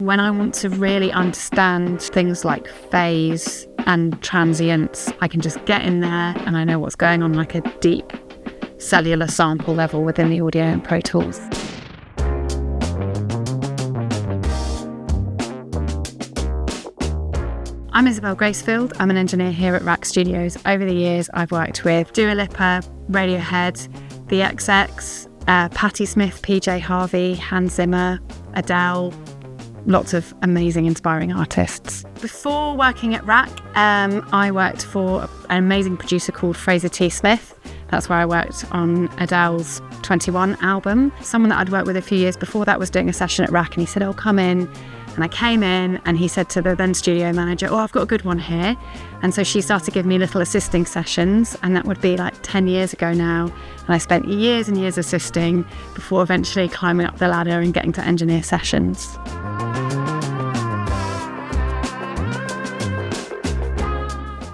when I want to really understand things like phase and transients, I can just get in there and I know what's going on, like a deep cellular sample level within the audio and Pro Tools. I'm Isabel Gracefield. I'm an engineer here at RAK Studios. Over the years, I've worked with Dua Lipa, Radiohead, The XX, Patti Smith, PJ Harvey, Hans Zimmer, Adele, lots of amazing, inspiring artists. Before working at RAK, I worked for an amazing producer called Fraser T. Smith. That's where I worked on Adele's 21 album. Someone that I'd worked with a few years before that was doing a session at RAK, and he said, "Oh, come in." And I came in and he said to the then studio manager, "Oh, I've got a good one here." And so she started giving me little assisting sessions, and that would be like 10 years ago now. And I spent years and years assisting before eventually climbing up the ladder and getting to engineer sessions.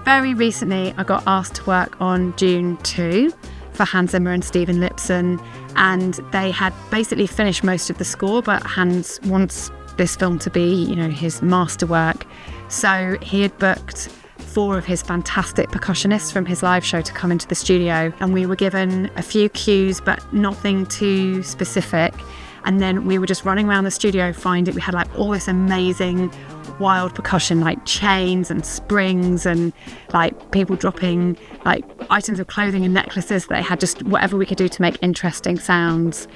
Very recently, I got asked to work on Dune 2 for Hans Zimmer and Steven Lipson, and they had basically finished most of the score, but Hans wants this film to be, his masterwork. So he had booked 4 of his fantastic percussionists from his live show to come into the studio, and we were given a few cues, but nothing too specific. And then we were just running around the studio finding we had like all this amazing wild percussion, like chains and springs and like people dropping like items of clothing and necklaces. They had just whatever we could do to make interesting sounds.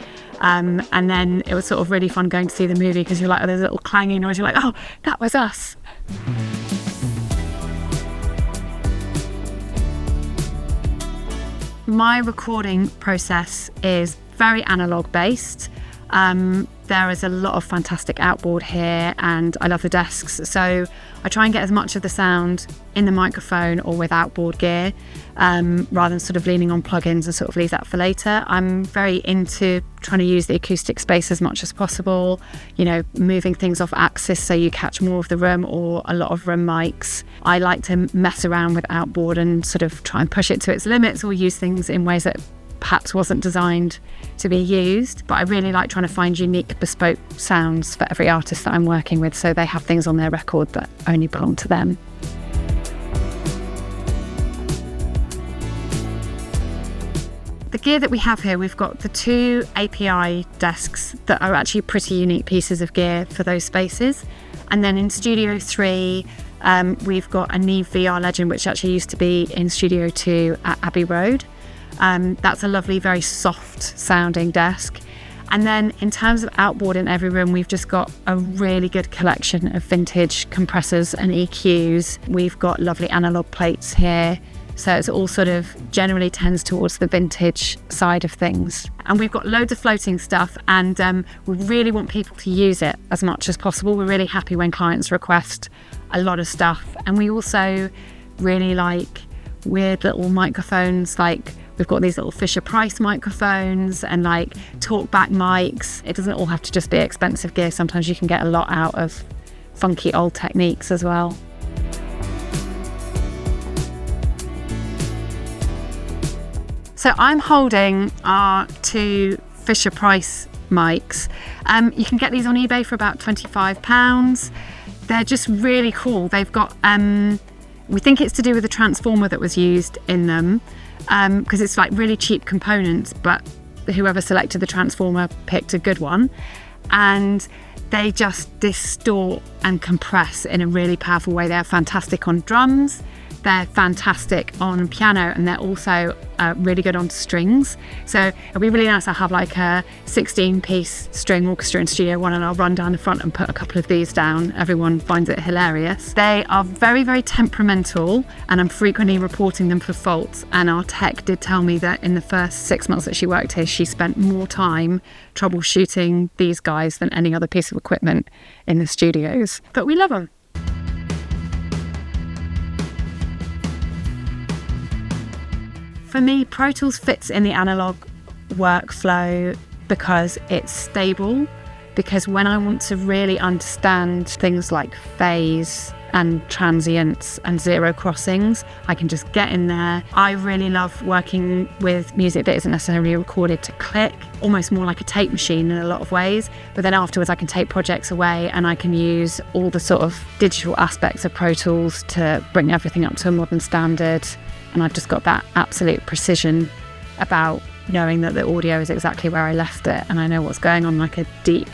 And then it was sort of really fun going to see the movie because you're like, oh, there's a little clanging noise. You're like, oh, that was us. My recording process is very analog based. There is a lot of fantastic outboard here, and I love the desks, so I try and get as much of the sound in the microphone or with outboard gear, rather than sort of leaning on plugins and sort of leave that for later. I'm very into trying to use the acoustic space as much as possible, moving things off axis so you catch more of the room or a lot of room mics. I like to mess around with outboard and sort of try and push it to its limits or use things in ways that perhaps wasn't designed to be used, but I really like trying to find unique bespoke sounds for every artist that I'm working with, so they have things on their record that only belong to them. The gear that we have here, we've got the 2 API desks that are actually pretty unique pieces of gear for those spaces, and then in Studio 3 we've got a Neve VR Legend, which actually used to be in Studio 2 at Abbey Road. That's a lovely, very soft sounding desk. And then in terms of outboard in every room, we've just got a really good collection of vintage compressors and EQs. We've got lovely analog plates here. So it's all sort of generally tends towards the vintage side of things. And we've got loads of floating stuff, and we really want people to use it as much as possible. We're really happy when clients request a lot of stuff. And we also really like weird little microphones, like we've got these little Fisher-Price microphones and like talkback mics. It doesn't all have to just be expensive gear. Sometimes you can get a lot out of funky old techniques as well. So I'm holding our 2 Fisher-Price mics. You can get these on eBay for about £25. They're just really cool. They've got, we think it's to do with the transformer that was used in them, because it's like really cheap components, but whoever selected the transformer picked a good one. And they just distort and compress in a really powerful way. They're fantastic on drums, they're fantastic on piano, and they're also really good on strings. So it'll be really nice to have like a 16-piece string orchestra in Studio 1, and I'll run down the front and put a couple of these down. Everyone finds it hilarious. They are very, very temperamental, and I'm frequently reporting them for faults. And our tech did tell me that in the first 6 months that she worked here, she spent more time troubleshooting these guys than any other piece of equipment in the studios. But we love them. For me, Pro Tools fits in the analog workflow because it's stable, because when I want to really understand things like phase and transients and zero crossings. I can just get in there. I really love working with music that isn't necessarily recorded to click, almost more like a tape machine in a lot of ways. But then afterwards I can take projects away and I can use all the sort of digital aspects of Pro Tools to bring everything up to a modern standard. And I've just got that absolute precision about knowing that the audio is exactly where I left it, and I know what's going on, like a deep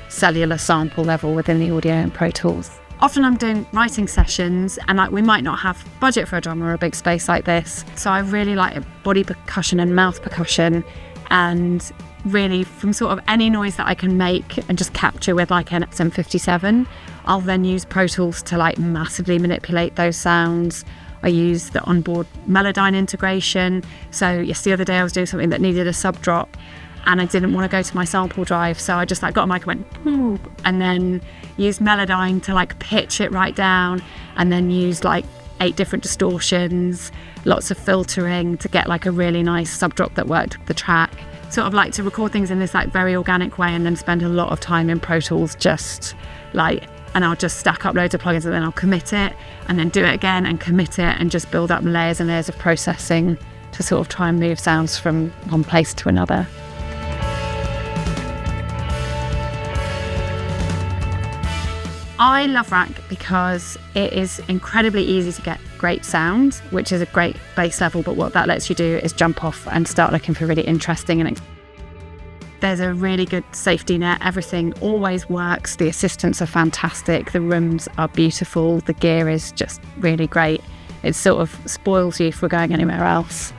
cellular sample level within the audio in Pro Tools. Often I'm doing writing sessions and we might not have budget for a drum or a big space like this. So I really like body percussion and mouth percussion, and really from sort of any noise that I can make and just capture with like an SM57, I'll then use Pro Tools to like massively manipulate those sounds. I use the onboard Melodyne integration. So yes, the other day I was doing something that needed a sub drop, and I didn't want to go to my sample drive, so I just like got a mic and went boop, and then used Melodyne to like pitch it right down, and then used like 8 different distortions, lots of filtering to get like a really nice sub drop that worked with the track. Sort of like to record things in this like very organic way, and then spend a lot of time in Pro Tools just like, and I'll just stack up loads of plugins and then I'll commit it and then do it again and commit it and just build up layers and layers of processing to sort of try and move sounds from one place to another. I love RAK because it is incredibly easy to get great sound, which is a great base level, but what that lets you do is jump off and start looking for really interesting and there's a really good safety net. Everything always works. The assistants are fantastic. The rooms are beautiful. The gear is just really great. It sort of spoils you for going anywhere else.